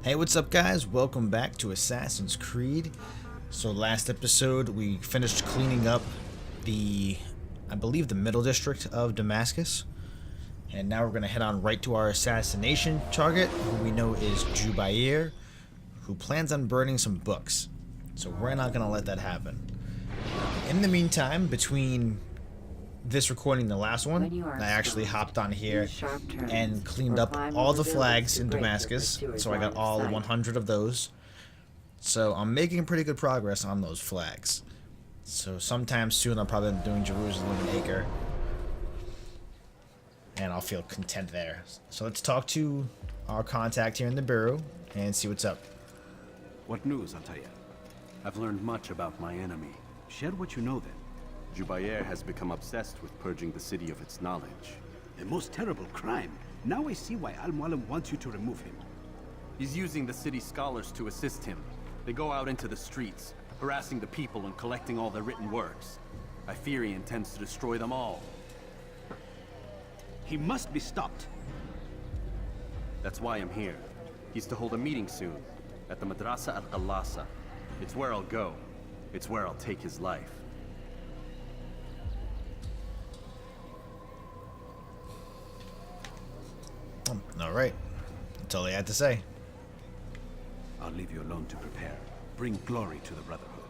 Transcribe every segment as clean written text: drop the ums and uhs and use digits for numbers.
Hey, what's up guys? Welcome back to Assassin's Creed. So last episode we finished cleaning up I believe the middle district of Damascus. And now we're going to head on right to our assassination target, who we know is Jubair, who plans on burning some books. So we're not going to let that happen. In the meantime, between this recording and the last one, I actually hopped on here and cleaned up all the flags in Damascus, so I got all 100 of those. So I'm making pretty good progress on those flags. So sometime soon I'll probably be doing Jerusalem and Acre, and I'll feel content there. So let's talk to our contact here in the Bureau and see what's up. What news, Altair? I've learned much about my enemy. Share what you know then. Jubair has become obsessed with purging the city of its knowledge. A most terrible crime. Now I see why Al-Mualim wants you to remove him. He's using the city scholars to assist him. They go out into the streets, harassing the people and collecting all their written works. I fear he intends to destroy them all. He must be stopped. That's why I'm here. He's to hold a meeting soon, at the Madrasa al-Qallasa. It's where I'll go. It's where I'll take his life. Alright, that's all I had to say. I'll leave you alone to prepare. Bring glory to the Brotherhood.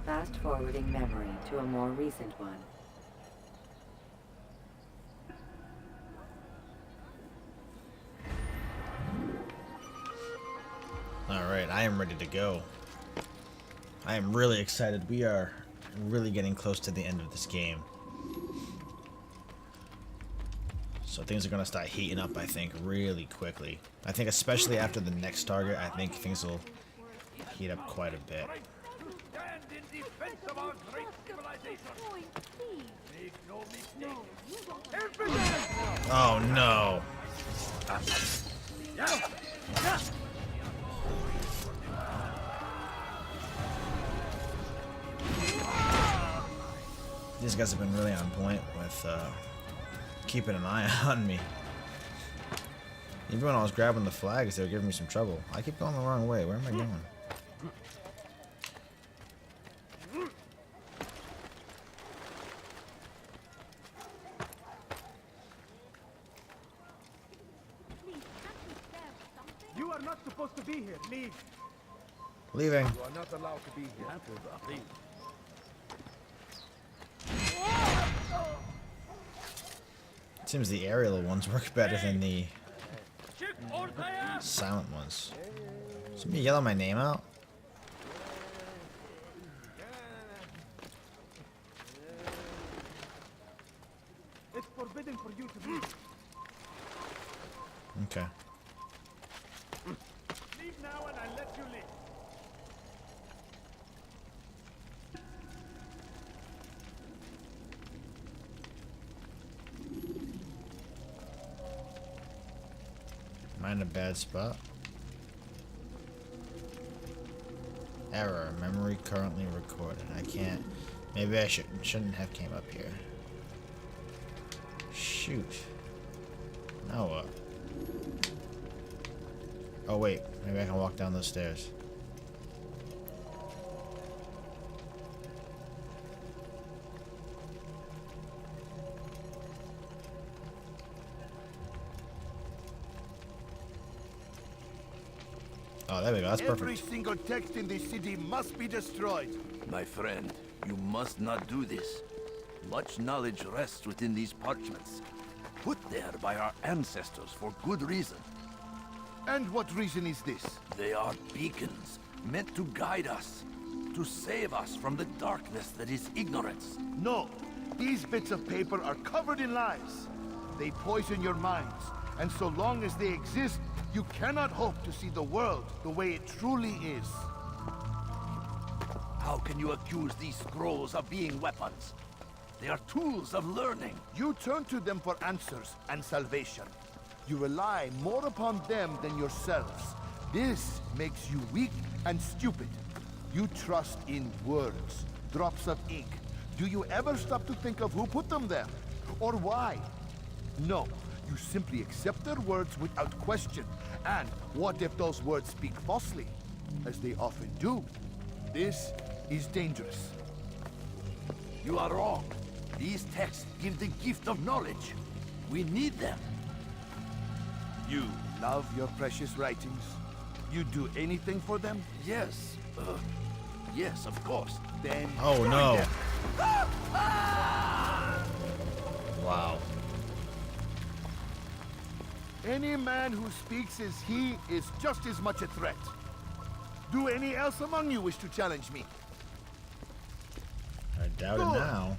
Fast-forwarding memory to a more recent one. Alright, I am ready to go. I am really excited. We are really getting close to the end of this game. So things are going to start heating up, I think, really quickly. I think especially after the next target, I think things will heat up quite a bit. Oh no! These guys have been really on point with keeping an eye on me. Even when I was grabbing the flags, they were giving me some trouble. I keep going the wrong way. Where am I going? You are not supposed to be here. Leave. Leaving. You are not allowed to be here. Seems the aerial ones work better than the silent ones. Somebody yelling my name out? It's forbidden for you to leave. Okay. Leave now and I'll let you leave. Am I in a bad spot? Error. Memory currently recorded. I can't. Maybe I shouldn't have came up here. Shoot. Now what? Oh wait. Maybe I can walk down those stairs. Oh, there we go. That's perfect. Every single text in this city must be destroyed. My friend, you must not do this. Much knowledge rests within these parchments, put there by our ancestors for good reason. And what reason is this? They are beacons, meant to guide us, to save us from the darkness that is ignorance. No, these bits of paper are covered in lies. They poison your minds, and so long as they exist, you cannot hope to see the world the way it truly is. How can you accuse these scrolls of being weapons? They are tools of learning. You turn to them for answers and salvation. You rely more upon them than yourselves. This makes you weak and stupid. You trust in words, drops of ink, Do you ever stop to think of who put them there? Or why? No, you simply accept their words without question. And what if those words speak falsely? As they often do. This is dangerous. You are wrong. These texts give the gift of knowledge. We need them. You love your precious writings? You'd do anything for them? Yes. Yes, of course. Then Oh join no. them. Wow. Any man who speaks as he is just as much a threat. Do any else among you wish to challenge me? I doubt it Good. now.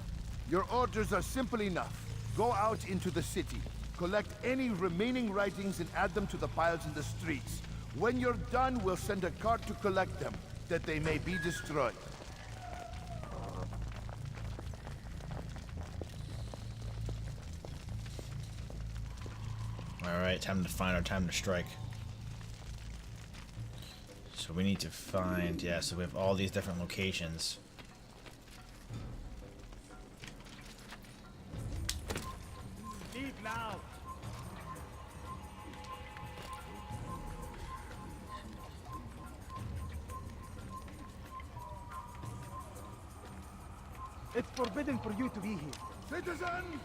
Your orders are simple enough. Go out into the city, collect any remaining writings and add them to the piles in the streets. When you're done, we'll send a cart to collect them, that they may be destroyed. Alright, time to find our time to strike. So we need to find, yeah, so we have all these different locations. Leave now. It's forbidden for you to be here. Citizens,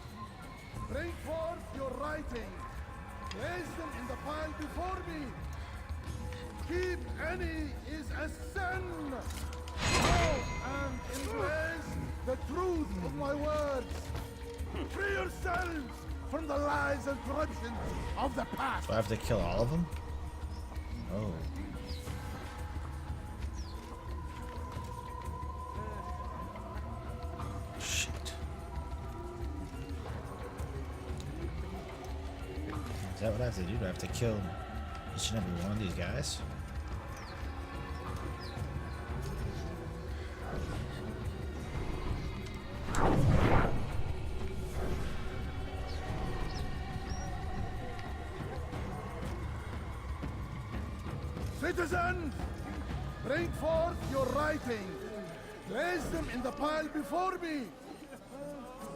bring forth your writings. Place them in the pile before me. Keep any is a sin. Know and embrace the truth of my words. Free yourselves from the lies and corruption of the past. Do I have to kill all of them? Oh. Shit. Is that what I have to do? Do I have to kill each and every one of these guys? Citizens, bring forth your writings. Place them in the pile before me.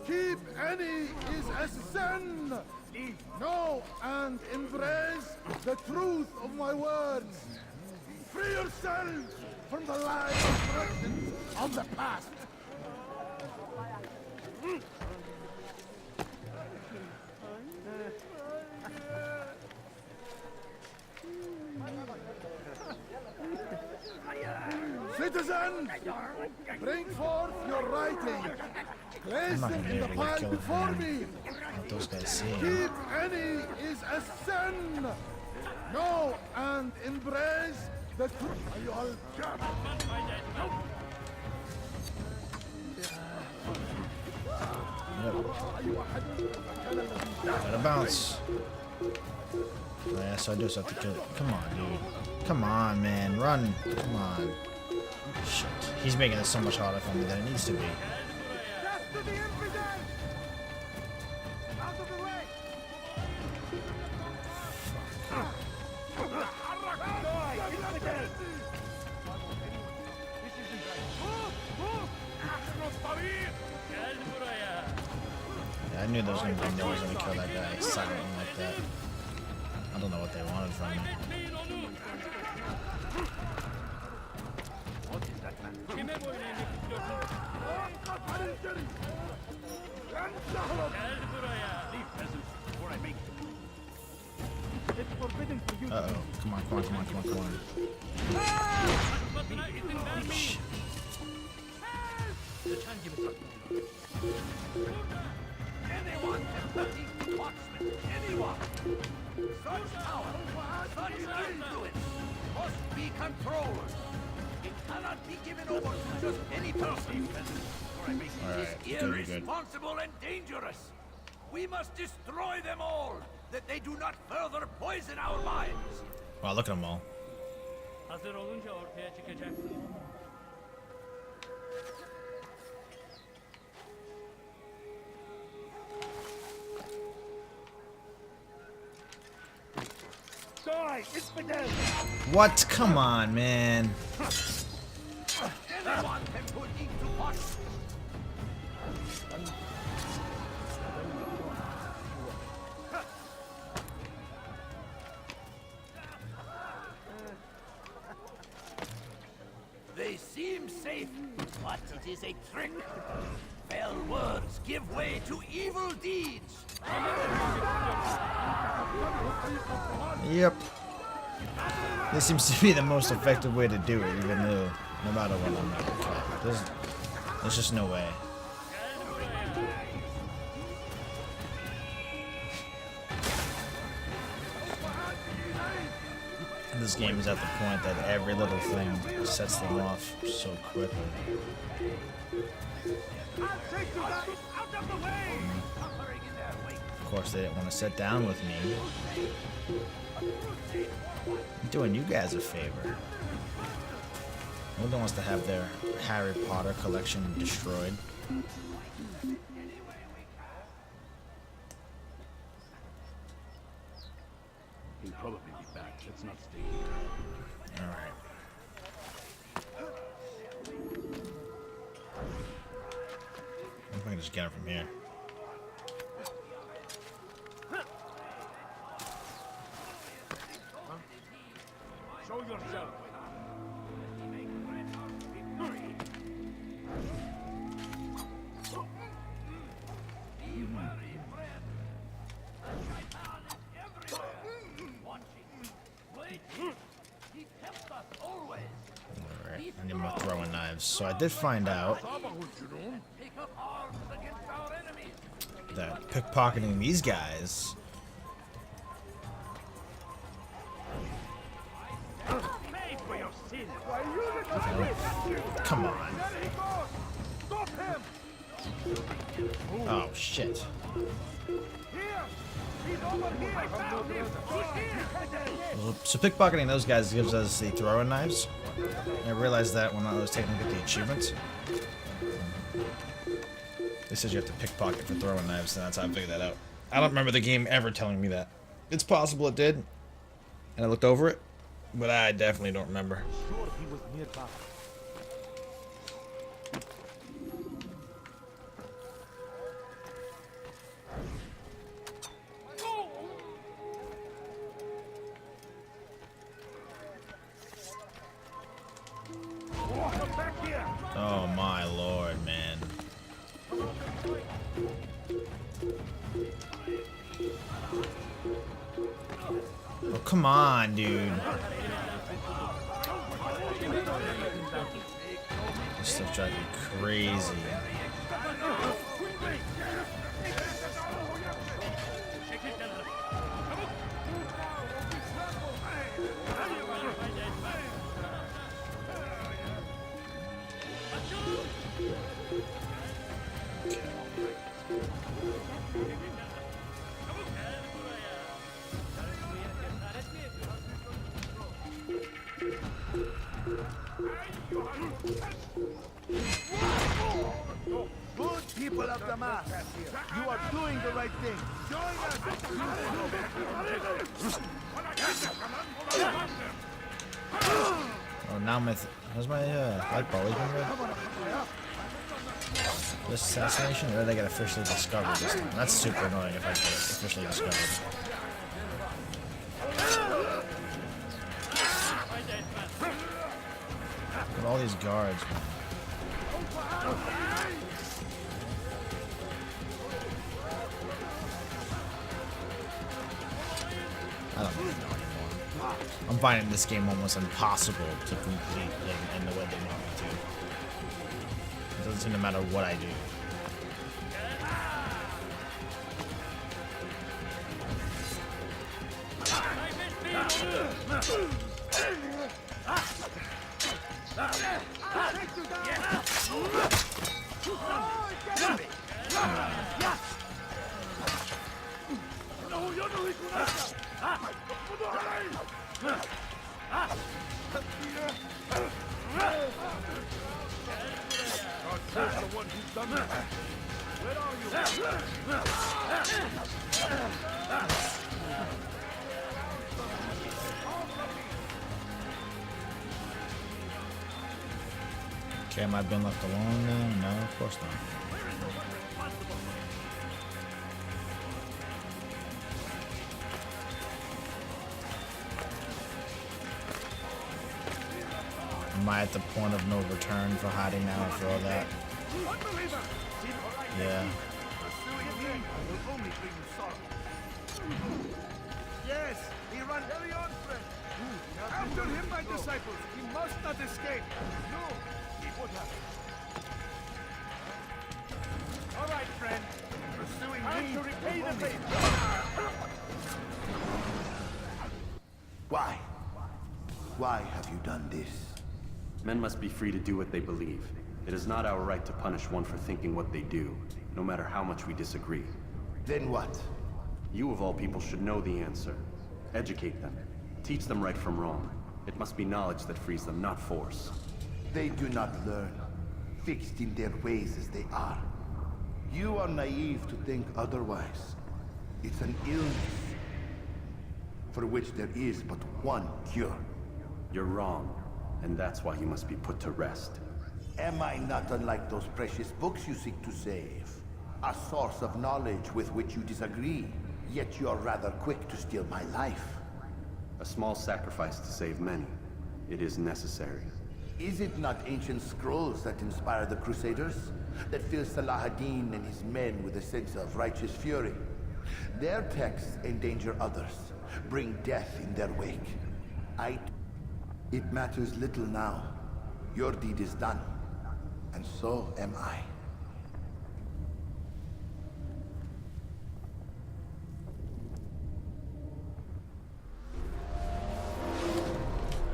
Keep any is a sin. Know and embrace the truth of my words. Free yourselves from the lies and corruption of the past. Citizens, bring forth your writing. Place I'm not them gonna be in the able to pile kill before them. me. Let those guys see him. Keep any is a sin. Know and embrace the truth. Are you all sure? Yep. Gotta bounce. Oh, yeah, so I do have to kill it. Come on, dude. Come on, man. Run. Come on. Shit. He's making this so much harder for me than it needs to be. Death to the infidel! Out of the way! Yeah, I knew there was gonna be no one's gonna kill that guy silently like that. I don't know what they wanted from me. It's forbidden for you to Uh-oh. Come on, come on, come on, come on, come on. Shit. Anyone can defeat Watchmen. Anyone. Such power, such influence must be controlled. It cannot be given over to just any person. Alright, It is good, good. irresponsible and dangerous. We must destroy them all, that they do not further poison our minds. Wow, look at them all. hazır olunca ortaya çıkacak. die! Infidel! What? Come on, man. Anyone can put ink to parchment. safe, but it is a trick. Fell words give way to evil deeds. Yep. This seems to be the most effective way to do it, even though no matter what I'm not gonna try. There's just no way. This game is at the point that every little thing sets them off so quickly. Of course, they didn't want to sit down with me. I'm doing you guys a favor. No one wants to have their Harry Potter collection destroyed. He'll probably be back. Let's not stay here. Alright. I think I can just get him from here. Show yourself. Alright, I need more throwing knives. So I did find out that pickpocketing these guys come on. Stop him! Oh shit. He's over here! I found him! He's here! So pickpocketing those guys gives us the throwing knives. I realized that when I was taking a look at the achievements. It says you have to pickpocket for throwing knives, and that's how I figured that out. I don't remember the game ever telling me that. It's possible it did, and I looked over it, but I definitely don't remember. Sure, he was nearby. Oh my lord, man. Oh, come on, dude. This stuff drives me crazy. Good people of Damascus, you are doing the right thing. Join us! Oh, now how's my light bar always been red? This assassination, or they get officially discovered this time? That's super annoying if I get officially discovered. Look at all these guards, man. I don't even know anymore. I'm finding this game almost impossible to complete in the way they want me to. It doesn't seem to matter what I do. Okay, am I being left alone now? No, of course not. Am I at the point of no return for hiding now after all that? Yeah. Yes, he ran. Carry on, friend. After him, my disciples. He must not escape. No, he would have. All right, friend. Pursuing me to repay the favor. Why? Why have you done this? Men must be free to do what they believe. It is not our right to punish one for thinking what they do, no matter how much we disagree. Then what? You of all people should know the answer. Educate them. Teach them right from wrong. It must be knowledge that frees them, not force. They do not learn, fixed in their ways as they are. You are naive to think otherwise. It's an illness for which there is but one cure. You're wrong, and that's why you must be put to rest. Am I not unlike those precious books you seek to save? A source of knowledge with which you disagree, yet you are rather quick to steal my life. A small sacrifice to save many. It is necessary. Is it not ancient scrolls that inspire the Crusaders? That fill Salah ad-Din and his men with a sense of righteous fury? Their texts endanger others, bring death in their wake. It matters little now. Your deed is done, and so am I.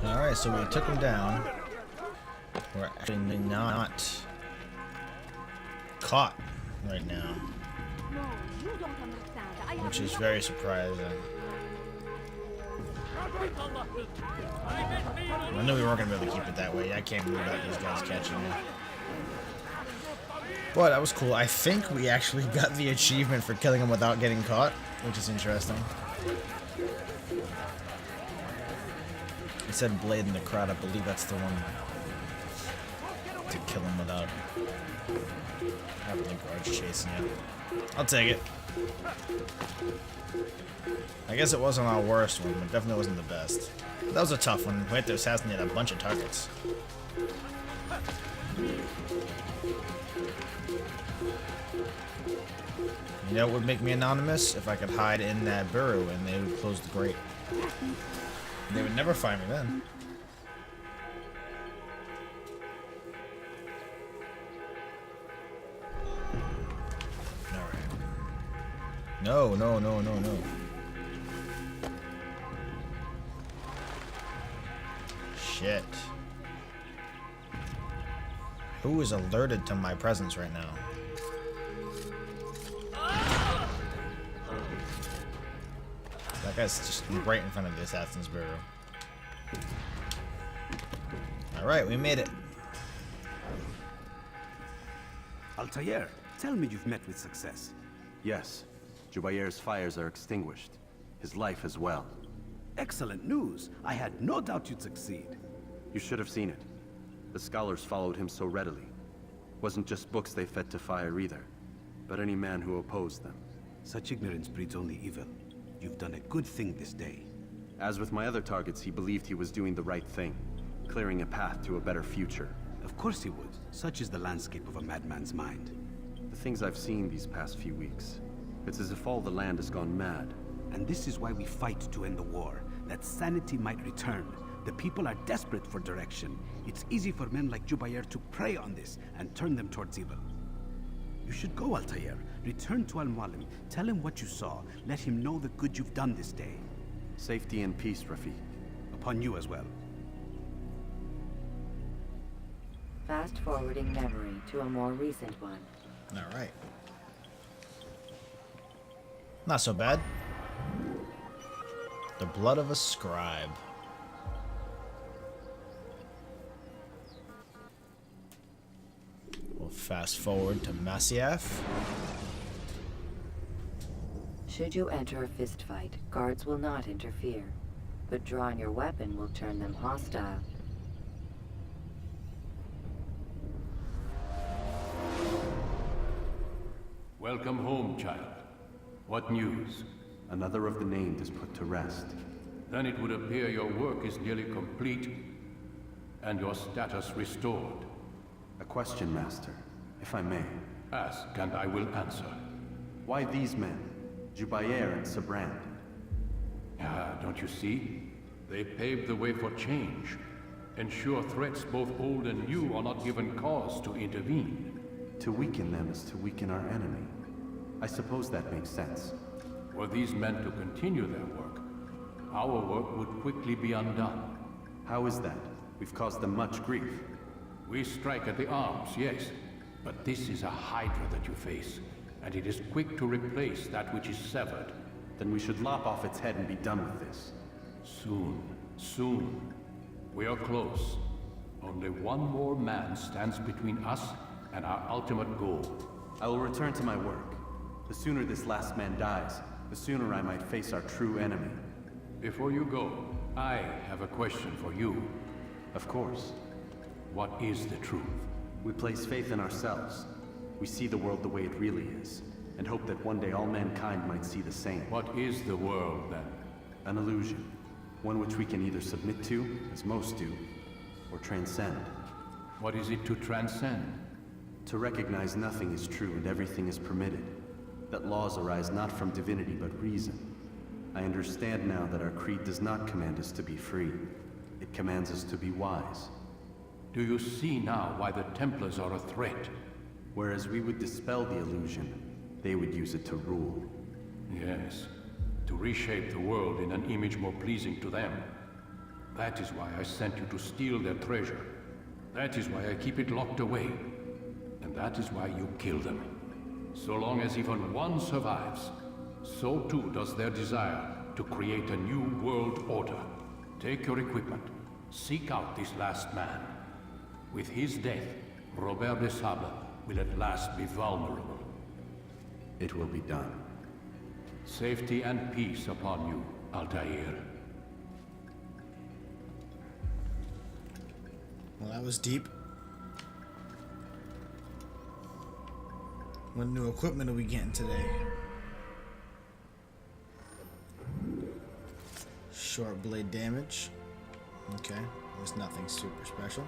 Alright, so we took him down. We're actually not caught right now, which is very surprising. I knew we weren't going to be able to keep it that way. I can't believe that these guys catching me. But that was cool. I think we actually got the achievement for killing him without getting caught, which is interesting. It said blade in the crowd. I believe that's the one to kill him without having the guards chasing you. I'll take it. I guess it wasn't our worst one, but it definitely wasn't the best. That was a tough one. We had to assassinate a bunch of targets. You know what would make me anonymous? If I could hide in that burrow and they would close the grate. They would never find me then. Alright. No, no, no, no, no. Shit. Who is alerted to my presence right now? That guy's just right in front of the Assassin's Bureau. Alright, we made it. Altair, tell me you've met with success. Yes. Jubair's fires are extinguished. His life as well. Excellent news. I had no doubt you'd succeed. You should have seen it. The scholars followed him so readily. Wasn't just books they fed to fire either, but any man who opposed them. Such ignorance breeds only evil. You've done a good thing this day. As with my other targets, he believed he was doing the right thing, clearing a path to a better future. Of course he would. Such is the landscape of a madman's mind. The things I've seen these past few weeks, it's as if all the land has gone mad. And this is why we fight to end the war, that sanity might return. The people are desperate for direction. It's easy for men like Jubair to prey on this and turn them towards evil. You should go, Altair. Return to Al-Mualim. Tell him what you saw. Let him know the good you've done this day. Safety and peace, Rafiq. Upon you as well. Fast-forwarding memory to a more recent one. Alright. Not so bad. The blood of a scribe. We'll fast forward to Masyaf. Should you enter a fistfight, guards will not interfere, but drawing your weapon will turn them hostile. Welcome home, child. What news? Another of the named is put to rest. Then it would appear your work is nearly complete. and your status restored. A question, Master, if I may. Ask, and I will answer. Why these men? Jubair and Sabrand? Ah, don't you see? They paved the way for change. Ensure threats both old and new are not given cause to intervene. To weaken them is to weaken our enemy. I suppose that makes sense. Were these men to continue their work, our work would quickly be undone. How is that? We've caused them much grief. We strike at the arms, yes, but this is a hydra that you face, and it is quick to replace that which is severed. Then we should lop off its head and be done with this. Soon, soon. We are close. Only one more man stands between us and our ultimate goal. I will return to my work. The sooner this last man dies, the sooner I might face our true enemy. Before you go, I have a question for you. Of course. What is the truth? We place faith in ourselves. We see the world the way it really is, and hope that one day all mankind might see the same. What is the world, then? An illusion. One which we can either submit to, as most do, or transcend. What is it to transcend? To recognize nothing is true and everything is permitted. That laws arise not from divinity but reason. I understand now that our creed does not command us to be free. It commands us to be wise. Do you see now why the Templars are a threat? Whereas we would dispel the illusion, they would use it to rule. Yes, to reshape the world in an image more pleasing to them. That is why I sent you to steal their treasure. That is why I keep it locked away. And that is why you kill them. So long as even one survives, so too does their desire to create a new world order. Take your equipment. Seek out this last man. With his death, Robert de Sable will at last be vulnerable. It will be done. Safety and peace upon you, Altair. Well, that was deep. What new equipment are we getting today? Short blade damage. Okay, there's nothing super special.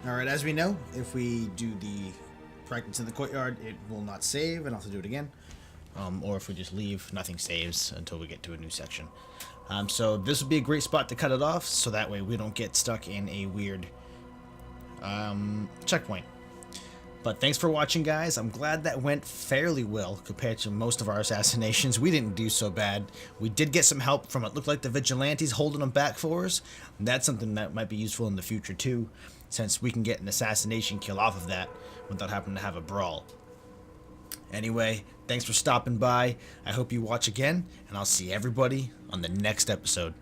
Alright, as we know, if we do the practice in the courtyard, it will not save, and I'll have to do it again. Or if we just leave, nothing saves until we get to a new section. So this would be a great spot to cut it off, so that way we don't get stuck in a weird checkpoint. But thanks for watching, guys. I'm glad that went fairly well compared to most of our assassinations. We didn't do so bad. We did get some help from, it looked like, the vigilantes holding them back for us. And that's something that might be useful in the future too, since we can get an assassination kill off of that without having to have a brawl. Anyway, thanks for stopping by. I hope you watch again, and I'll see everybody on the next episode.